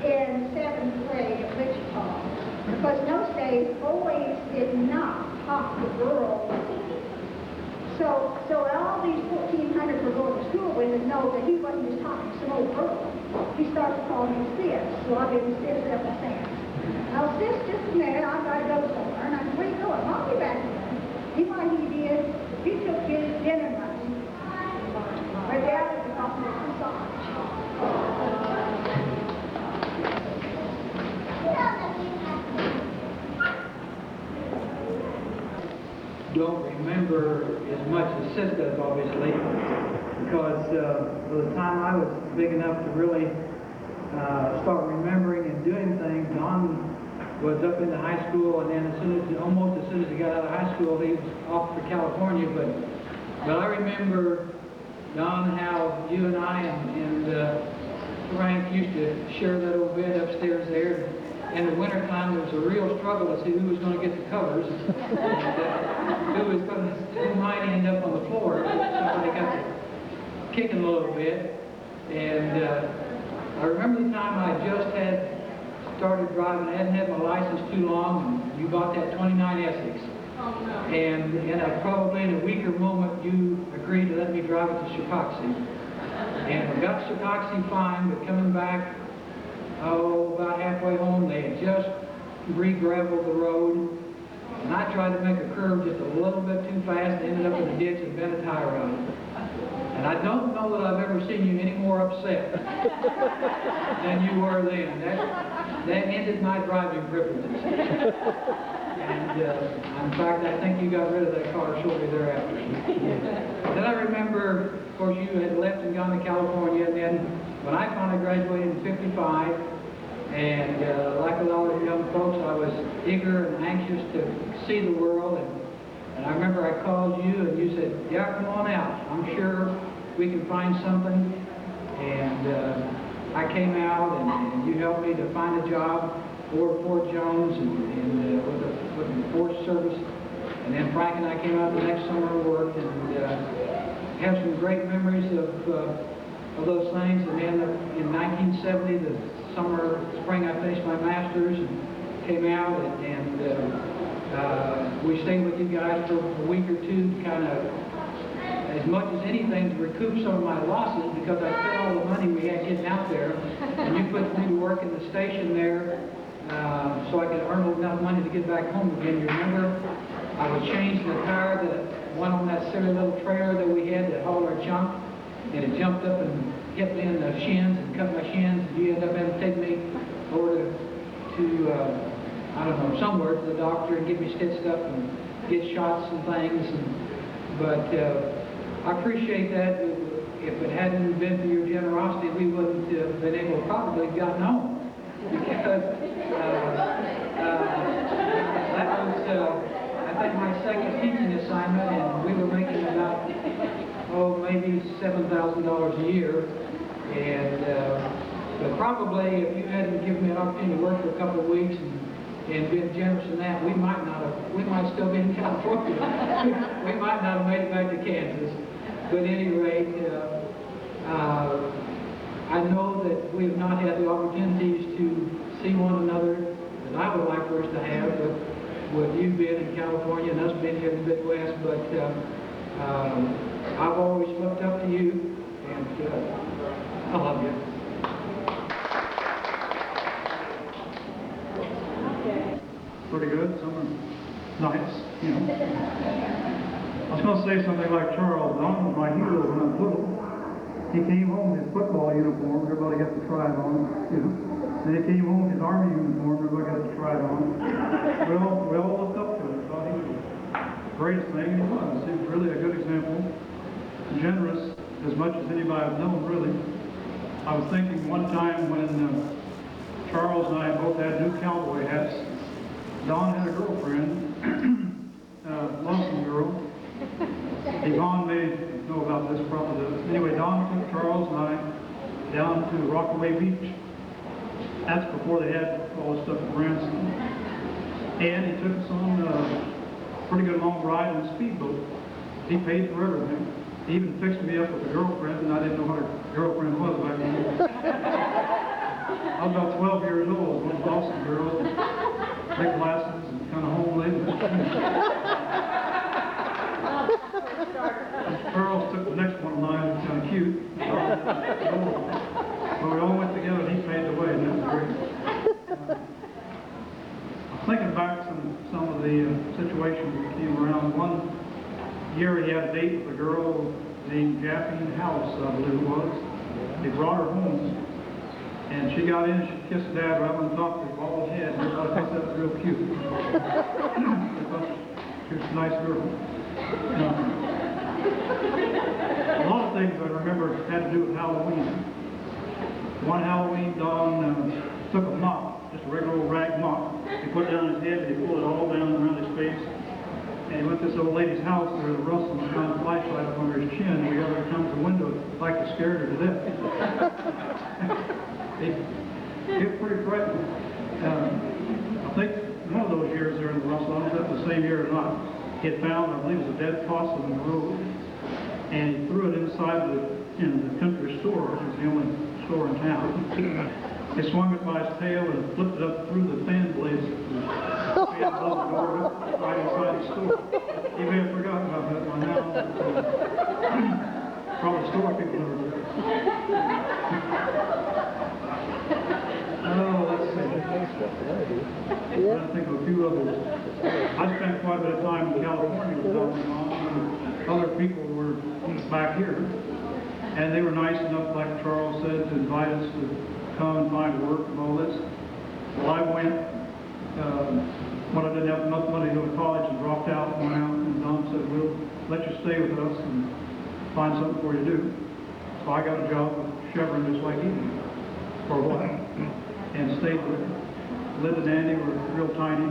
in 7th grade at Wichita. Because in those days, boys did not talk to girls. So all these 1,400 were going to school with and know that he wasn't just talking to some old girl. He started calling me sis, so I've been sis ever since. Now, sis, just a minute, I've got to go somewhere. And I said, where you going? I'll be back here. He did. He took his dinner money. My dad was off to the massage. Don't remember as much as Sis does, obviously, because by the time I was big enough to really start remembering and doing things, Don was up into high school, and then almost as soon as he got out of high school, he was off for California. But I remember, Don, how you and I and Frank used to share that old bed upstairs there. In the wintertime, there was a real struggle to see who was going to get the covers and who might end up on the floor. Somebody got to kicking a little bit. And I remember the time I just had started driving. I hadn't had my license too long, and you bought that 29 Essex. Oh, no. And probably in a weaker moment, you agreed to let me drive it to Chicoxy. And we got to Chicoxy fine, but coming back, about halfway home, they had just re-graveled the road, and I tried to make a curve just a little bit too fast, and ended up in the ditch and bent a tire on it. And I don't know that I've ever seen you any more upset than you were then. That ended my driving privileges. And in fact, I think you got rid of that car shortly thereafter. Then I remember, of course, you had left and gone to California, and then when I finally graduated in '55, and like a lot of young folks, I was eager and anxious to see the world, and I remember I called you, and you said, yeah, come on out. I'm sure we can find something. And I came out, and you helped me to find a job for Fort Jones and with the Forest Service. And then Frank and I came out the next summer and worked, and have some great memories of those things. And then in 1970, the spring, I finished my master's and came out, and we stayed with you guys for a week or two to kind of, as much as anything, to recoup some of my losses, because I spent all the money we had getting out there, and you put me to work in the station there so I could earn enough money to get back home again. You remember, I would change the tire that went on that silly little trailer that we had that hauled our junk, and it jumped up and hit me in the shins and cut my shins, and you ended up having to take me over to I don't know, somewhere to the doctor and get me stitched up and get shots and things. But I appreciate that. If it hadn't been for your generosity, we wouldn't have been able to probably have gotten home. Because that was, I think, my second teaching assignment, and we were making about, maybe $7,000 a year. And but probably if you hadn't given me an opportunity to work for a couple of weeks and been generous in that, we might still be in California. We might not have made it back to Kansas. But at any rate, I know that we have not had the opportunities to see one another that I would like for us to have, with you being in California and us being here in the Midwest. But I've always looked up to you, and I love you. Pretty good, some nice, you know. I was going to say something like Charles. Don was my hero when I was little. He came home in his football uniform, everybody got to try it on, you know. Then he came home in his army uniform, everybody got to try it on. We all looked up to him, thought he was the greatest thing he was. He was really a good example, generous as much as anybody I've known, really. I was thinking one time when Charles and I both had new cowboy hats. Don had a girlfriend, lonesome girl. Yvonne may know about this probably. Anyway, Don took Charles and I down to Rockaway Beach. That's before they had all the stuff at Branson. And he took us on a pretty good long ride in a speedboat. He paid for everything. He even fixed me up with a girlfriend, and I didn't know what a girlfriend was back then. I was about 12 girl, big glasses, and kind of homely. Charles took the next one of mine, it was kind of cute. But we all went together and he paid the way, and that was great. I'm thinking back some of the situations that came around. One year he had a date with a girl named Japhine House, I believe it was. He brought her home, and she got in, she kissed Dad right on top of his bald head, and everybody thought that was real cute. They thought she was a nice girl. A lot of things I remember had to do with Halloween. One Halloween, Don took a mop, just a regular old rag mop. He put it down his head, and he pulled it all down around his face. And he went to this old lady's house, and there was a rustle and found a flashlight up under his chin. We got her to come to the window, like it scared her to death. It was pretty frightening. I think one of those years there in the rustle, I don't know if that was the same year or not, he had found, I believe it was a dead possum in the road, and he threw it inside the country store, which was the only store in town. He swung it by his tail and flipped it up through the fan blades. The fan above the door, right inside the store. He may have forgotten about that one now. Probably store people never do. Oh, let's see. I'm trying to think of a few others. I spent quite a bit of time in California with Don and Mom, and other people were back here. And they were nice enough, like Charles said, to invite us to come and find work and all this. Well, I went when I didn't have enough money to go to college and dropped out and went out, and Don said, we'll let you stay with us and find something for you to do. So I got a job with Chevron just like he did for a while and stayed with him. Liv and Andy were real tiny,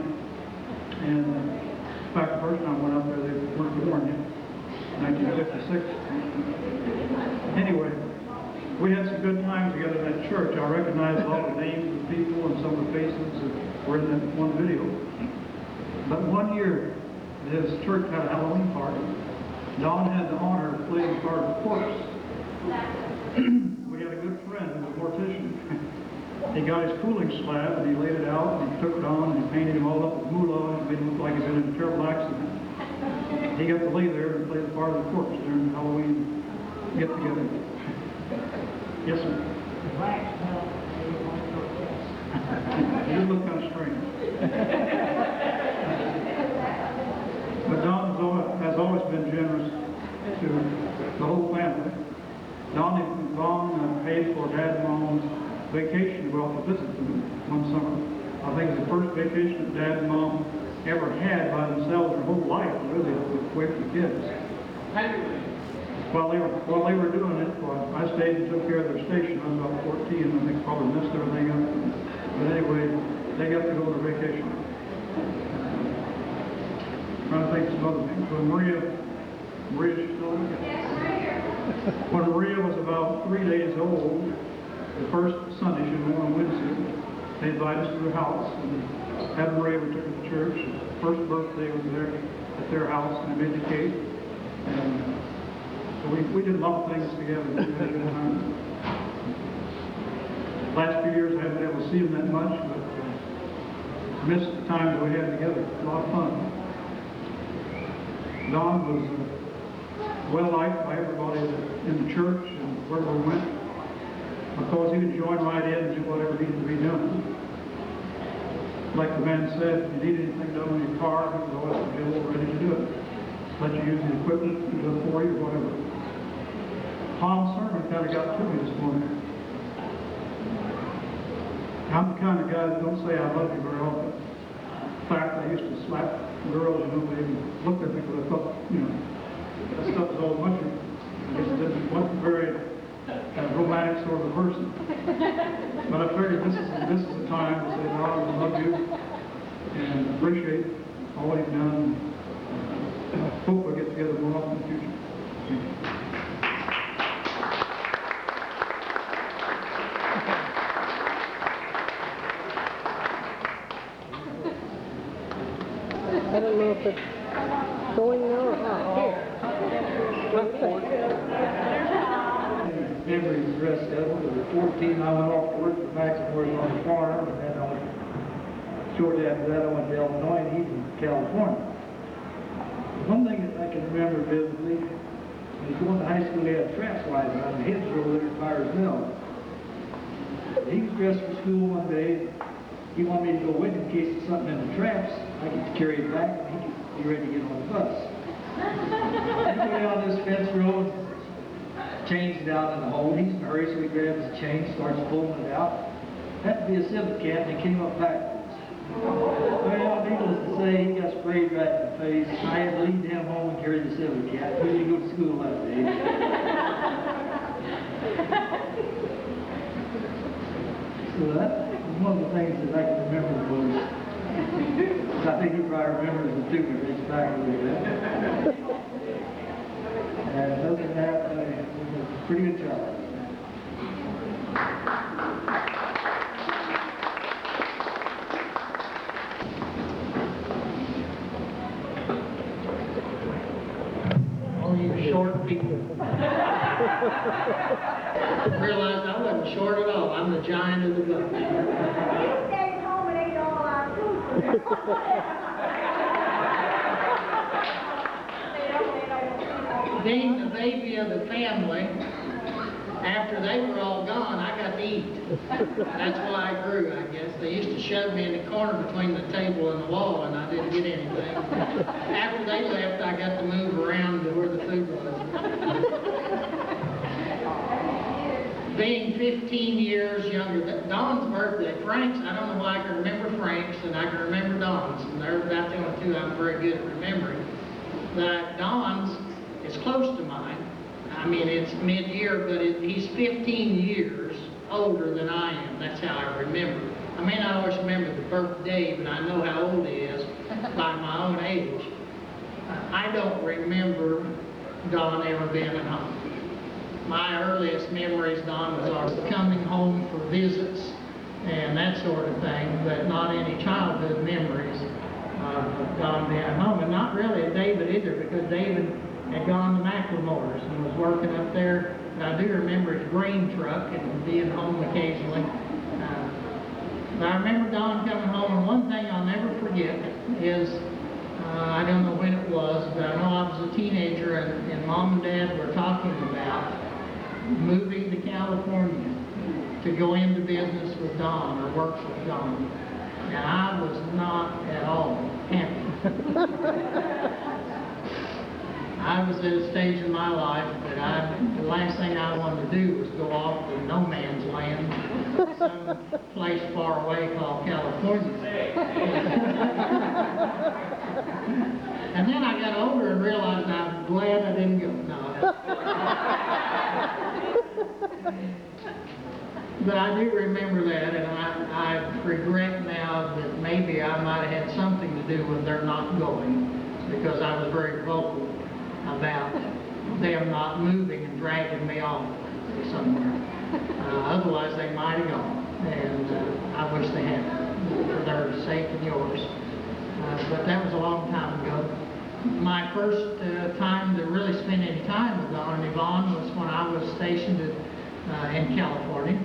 and in fact the first time I went out there they weren't born yet, 1956. Anyway, we had some good times together in that church. I recognized all the names of people and some of the faces that were in that one video. But one year, his church had a Halloween party. Don had the honor of playing part of the corpse. We had a good friend who was a mortician. He got his cooling slab and he laid it out and he took it on and he painted him all up with moolah and made him look like he'd been in a terrible accident. He got to lay there and play the part of the corpse during the Halloween get-together. Yes, sir. You look kind of strange. But Don has always been generous to the whole family. Don paid for Dad and Mom's vacation to go out to visit them one summer. I think it was the first vacation that Dad and Mom ever had by themselves their whole life, really, away from the kids. While they were doing it, I stayed and took care of their station. I was about 14, and they probably messed everything up. But anyway, they got to go on vacation. Trying to think of some other things. When Maria's still with us? When Maria was about 3 days old, the first Sunday, she was born on Wednesday, they invited us to their house and had Maria, we took her to church. First birthday was there at their house, and they made the cake. And so we did a lot of things together. We had a good time. Last few years I haven't been able to see them that much, but missed the time that we had together. A lot of fun. Don was well liked by everybody in the church and wherever we went, because he would join right in and do whatever needed to be done. Like the man said, if you need anything done on your car, he was always available, ready to do it. Let you use the equipment to do it for you or whatever. Tom's sermon kind of got to me this morning. I'm the kind of guy that don't say I love you very often. In fact, I used to slap girls, they looked at me because I thought, that stuff was all a bunch of, I guess it wasn't very romantic sort of a person. But I figured this is the time to say, no, I love you and appreciate all you've done. Hope we'll get together more often in the future. Thank you. I don't know if it's going now or not. Memories dressed up. When we were 14, I went off to work for Max and worked on the farm, and then shortly after that, I went to Illinois, and he's in California. One thing that I can remember vividly, when he was going to high school, he had traps lined out, and his were over there at Byers Mill. He was dressed for school one day. He wanted me to go with him in case there's something in the traps. I could carry it back, and he could be ready to get on the bus. He went down this fence road, changed it out in the hole. He's in a hurry, so he grabs the chain, starts pulling it out. Had to be a civet cat, and he came up backwards. Well, needless to say, he got sprayed right in the face. I had to lead him home and carry the civet cat. He didn't go to school that day. So that was one of the things that I can remember most. I think he probably remembers it too, but it's back a little bit. And other than that, it was a pretty good job. All you short people. Realized I wasn't short at all. I'm the giant of the bunch. He stayed home and ate all our food. Being the baby of the family, after they were all gone, I got to eat. That's why I grew, I guess. They used to shove me in the corner between the table and the wall, and I didn't get anything. After they left, I got to move around to where the food was. Being 15 years younger, Dawn's birthday, Frank's, I don't know why I can remember Frank's, and I can remember Dawn's, and they're about the only two I'm very good at remembering. But Dawn's is close to mine. I mean, it's mid-year, but he's 15 years older than I am. That's how I remember. I may not always remember the birthday, but I know how old he is by my own age. I don't remember Dawn ever being at home. My earliest memories, Dawn, was our coming home for visits and that sort of thing, but not any childhood memories of Dawn being at home, and not really of David either, because David had gone to McLemore's and was working up there. And I do remember his grain truck and being home occasionally. But I remember Dawn coming home, and one thing I'll never forget is, I don't know when it was, but I know I was a teenager, and Mom and Dad were talking about moving to California to go into business with Dawn or work with Dawn. And I was not at all happy. I was at a stage in my life that the last thing I wanted to do was go off to no man's land, some place far away called California. And then I got older and realized I'm glad I didn't go. No. But I do remember that, and I regret now that maybe I might have had something to do with their not going, because I was very vocal about them not moving and dragging me off somewhere. Otherwise, they might have gone, and I wish they hadn't, for their sake and yours. But that was a long time ago. My first time to really spend any time with Dawn and Yvonne was when I was stationed in California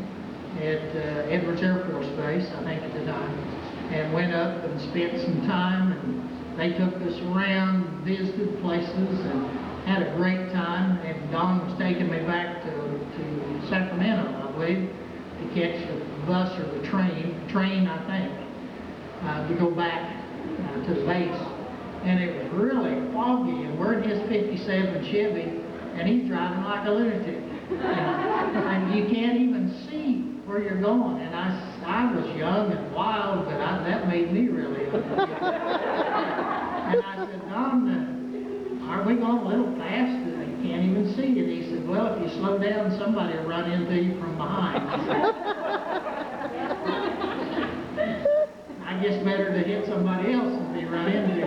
at Edwards Air Force Base, I think at the time, and went up and spent some time, and they took us around, visited places, and had a great time. And Dawn was taking me back to Sacramento, I believe, to catch the bus or the train, I think, to go back to the base. And it was really foggy, and we're in his 57 Chevy, and he's driving like a lunatic. And you can't even see where you're going. And I was young and wild, but that made me really uncomfortable. And I said, Don, are we going a little fast? And you can't even see it. He said, well, if you slow down, somebody will run into you from behind. I guess better to hit somebody else than be run into.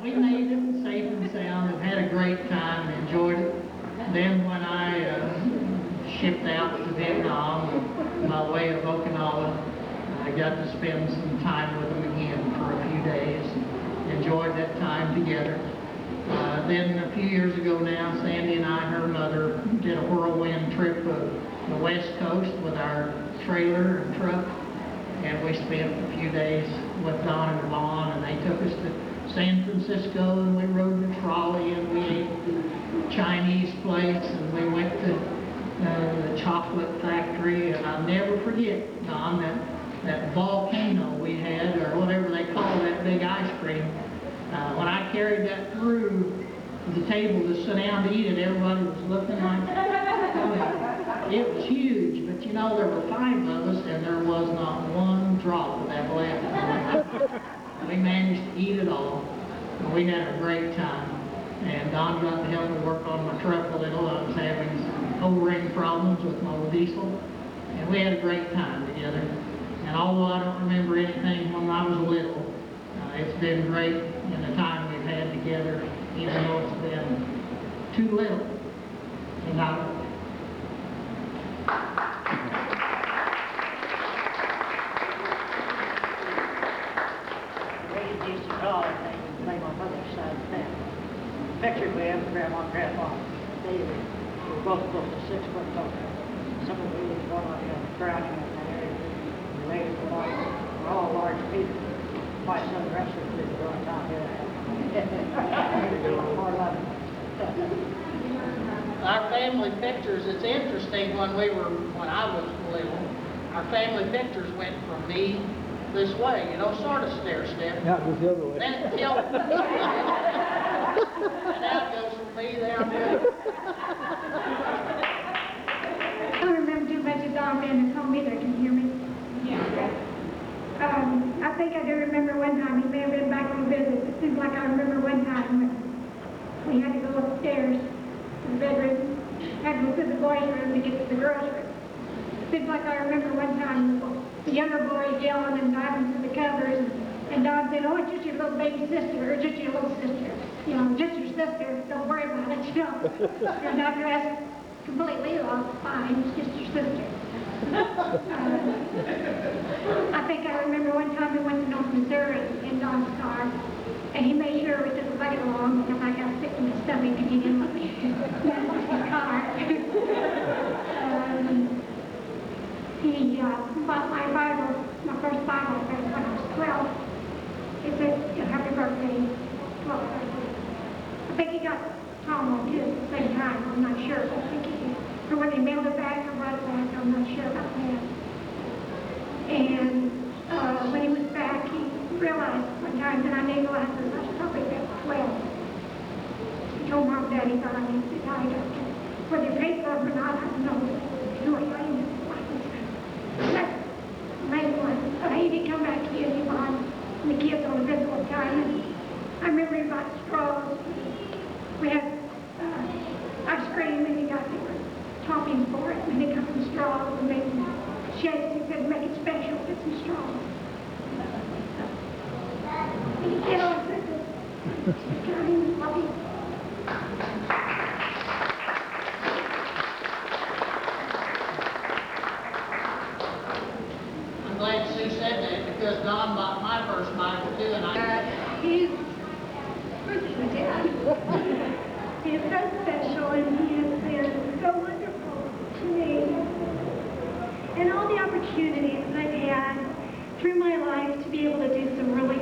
We made it safe and sound and had a great time and enjoyed it. Then when I shipped out to Vietnam by way of Okinawa, I got to spend some time with them again for a few days and enjoyed that time together. Then a few years ago now, Sandy and I, her mother, did a whirlwind trip of the West Coast with our trailer and truck. and we spent a few days with Don and Vaughn, and they took us to San Francisco, and we rode the trolley, and we ate the Chinese place, and we went to the chocolate factory, and I'll never forget, Don, that volcano we had, or whatever they call that big ice cream. When I carried that through the table to sit down to eat it, everybody was looking like, it was huge, but you know, there were 5 of us, and there was not one drop of that left. We managed to eat it all, and we had a great time. And Don got to help me work on my truck a little. I was having some O-ring problems with my diesel, and we had a great time together. And although I don't remember anything when I was little, it's been great in the time we've had together, even though it's been too little. And We used to call it things, play my mother's side of the family. Pictured we have Grandma and Grandpa. They were both close to 6 foot tall. Some of them were born on the ground in that area. The ladies were all large people. My son wrestled with the growing down here. More love. our family pictures, it's interesting, when I was little, our family pictures went from me this way, you know, sort of stair-step. Yeah, it was the other way. Then it tilted. And now it goes from me down here. I don't remember too much of Don being at home either. Can you hear me? Yeah. I think I do remember one time, he may have been back on visit. It seems like I remember one time when we had to go upstairs to the bedroom, had to go to the boys' room to get to the girls' room. It seems like I remember one time the younger boys yelling and diving to the covers, and Don said, "Oh, it's just your little baby sister, or just your little sister. You know, just your sister, don't worry about it, you know. You're not dressed completely fine, it's just your sister." I think I remember one time we went to North Missouri in Don's car, and he made sure we took the bucket along because I got sick in my stomach and he didn't let me in the car. He bought my Bible, my first Bible when I was 12. It said, "Happy birthday, 12th birthday." I think he got Tom on too at the same time, I'm not sure, but I think he did. Or when they mailed it back or what it was, I'm not sure about that. And when he was back, he realized one time that I needed glasses. I was probably about 12. He told Mom and Dad he thought I needed to die doctor. Whether he paid for it or not, I don't know. You know, I needed glasses. That's the main one. He did come back here, he bought the kids on the visit one time. And I remember he bought straws. We had ice cream, and he got different toppings for it, and they got some straws and made some shakes. He said, "Make it special, get some straws." You know, it's kind, love you. I'm glad Sue said that, because Don bought my first Bible too, and He's my dad. He is so special, and he has been so wonderful to me. And all the opportunities that I've had through my life to be able to do some really